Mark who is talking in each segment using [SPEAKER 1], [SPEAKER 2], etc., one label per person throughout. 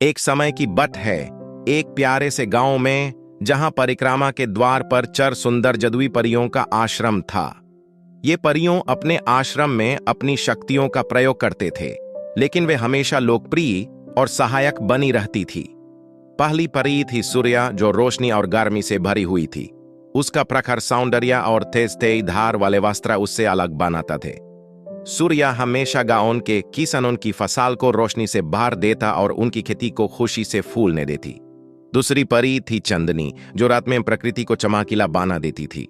[SPEAKER 1] एक समय की बट है, एक प्यारे से गांव में, जहां परिक्रमा के द्वार पर चर सुंदर जदुई परियों का आश्रम था। ये परियों अपने आश्रम में अपनी शक्तियों का प्रयोग करते थे, लेकिन वे हमेशा लोकप्रिय और सहायक बनी रहती थी। पहली परी थी सूर्या, जो रोशनी और गर्मी से भरी हुई थी। उसका प्रखर सौंदर्य और तेज तेज धार वाले वस्त्र उससे अलग बनाता थे। सूर्या हमेशा गांव के किसानों की फसल को रोशनी से भर देता और उनकी खेती को खुशी से फूलने देती। दूसरी परी थी चंदनी, जो रात में प्रकृति को चमकीला बना देती थी।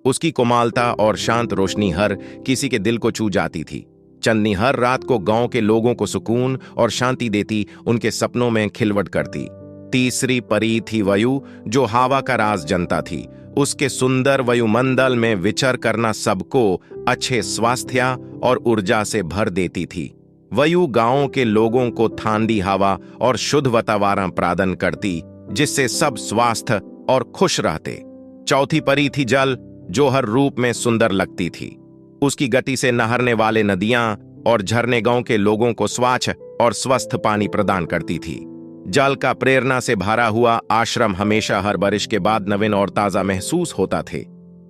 [SPEAKER 1] उसकी कोमलता और शांत रोशनी हर किसी के दिल को छू जाती थी। चंदनी हर रात को गांव के लोगों को सुकून और शांति देती, उनके सपनों में खिलवट करती। तीसरी परी थी वायु, जो हवा का राज जनता थी। उसके सुंदर वायुमंडल में विचर करना सबको अच्छे स्वास्थ्य और ऊर्जा से भर देती थी। वायु गांव के लोगों को ठंडी हवा और शुद्ध वातावरण प्रदान करती, जिससे सब स्वस्थ और खुश रहते। चौथी परी थी जल, जो हर रूप में सुंदर लगती थी। उसकी गति से नहरने वाले नदियां और झरने गांव के लोगों को स्वच्छ और स्वस्थ पानी प्रदान करती थी। जल का प्रेरणा से भरा हुआ आश्रम हमेशा हर बारिश के बाद नवीन और ताजा महसूस होता थे।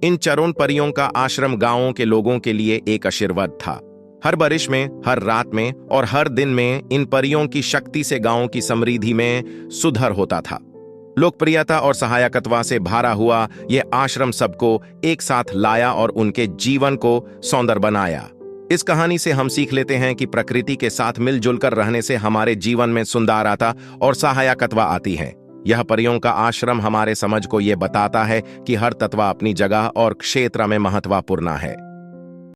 [SPEAKER 1] इन चरों परियों का आश्रम गांवों के लोगों के लिए एक आशीर्वाद था। हर बारिश में, हर रात में और हर दिन में इन परियों की शक्ति से गांव की समृद्धि में सुधार होता था। लोकप्रियता और सहायकत्व से भरा हुआ यह आश्रम सबको एक साथ लाया और उनके जीवन को सौंदर्य बनाया। इस कहानी से हम सीख लेते हैं कि प्रकृति के साथ मिलजुल कर रहने से हमारे जीवन में सुंदरता और सहायकत्व आती है। यह परियों का आश्रम हमारे समझ को यह बताता है कि हर तत्व अपनी जगह और क्षेत्र में महत्वपूर्ण है।